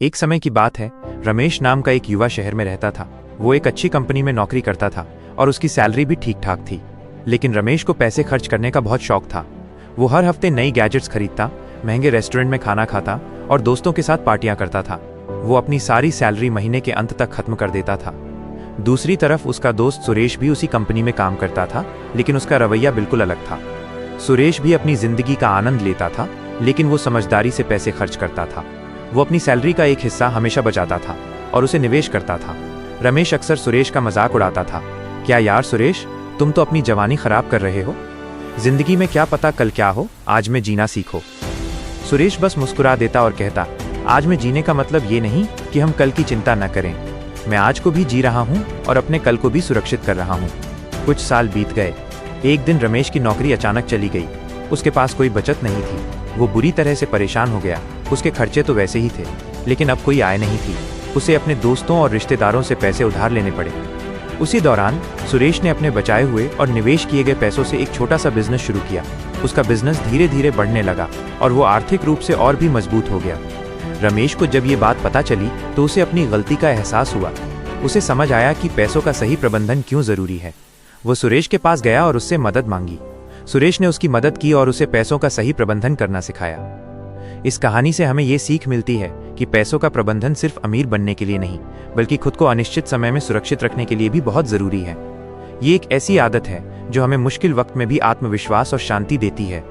एक समय की बात है, रमेश नाम का एक युवा शहर में रहता था। वो एक अच्छी कंपनी में नौकरी करता था और उसकी सैलरी भी ठीक ठाक थी। लेकिन रमेश को पैसे खर्च करने का बहुत शौक था। वो हर हफ्ते नई गैजेट्स खरीदता, महंगे रेस्टोरेंट में खाना खाता और दोस्तों के साथ पार्टियां करता था। वो अपनी सारी सैलरी महीने के अंत तक खत्म कर देता था। दूसरी तरफ उसका दोस्त सुरेश भी उसी कंपनी में काम करता था, लेकिन उसका रवैया बिल्कुल अलग था। सुरेश भी अपनी जिंदगी का आनंद लेता था, लेकिन वो समझदारी से पैसे खर्च करता था। वो अपनी सैलरी का एक हिस्सा हमेशा बचाता था और उसे निवेश करता था। रमेश अक्सर सुरेश का मजाक उड़ाता था, क्या यार सुरेश, तुम तो अपनी जवानी खराब कर रहे हो। जिंदगी में क्या पता कल क्या हो, आज में जीना सीखो। सुरेश बस मुस्कुरा देता और कहता, आज में जीने का मतलब ये नहीं कि हम कल की चिंता न करें। मैं आज को भी जी रहा हूँ और अपने कल को भी सुरक्षित कर रहा हूँ। कुछ साल बीत गए। एक दिन रमेश की नौकरी अचानक चली गई। उसके पास कोई बचत नहीं थी। वो बुरी तरह से परेशान हो गया। उसके खर्चे तो वैसे ही थे, लेकिन अब कोई आय नहीं थी। उसे अपने दोस्तों और रिश्तेदारों से पैसे उधार लेने पड़े। उसी दौरान सुरेश ने अपने बचाए हुए और निवेश किए गए पैसों से एक छोटा सा बिजनेस शुरू किया। उसका बिजनेस धीरे धीरे बढ़ने लगा और वो आर्थिक रूप से और भी मजबूत हो गया। रमेश को जब ये बात पता चली तो उसे अपनी गलती का एहसास हुआ। उसे समझ आया कि पैसों का सही प्रबंधन क्यों जरूरी है। वो सुरेश के पास गया और उससे मदद मांगी। सुरेश ने उसकी मदद की और उसे पैसों का सही प्रबंधन करना सिखाया। इस कहानी से हमें ये सीख मिलती है कि पैसों का प्रबंधन सिर्फ अमीर बनने के लिए नहीं, बल्कि खुद को अनिश्चित समय में सुरक्षित रखने के लिए भी बहुत जरूरी है। ये एक ऐसी आदत है जो हमें मुश्किल वक्त में भी आत्मविश्वास और शांति देती है।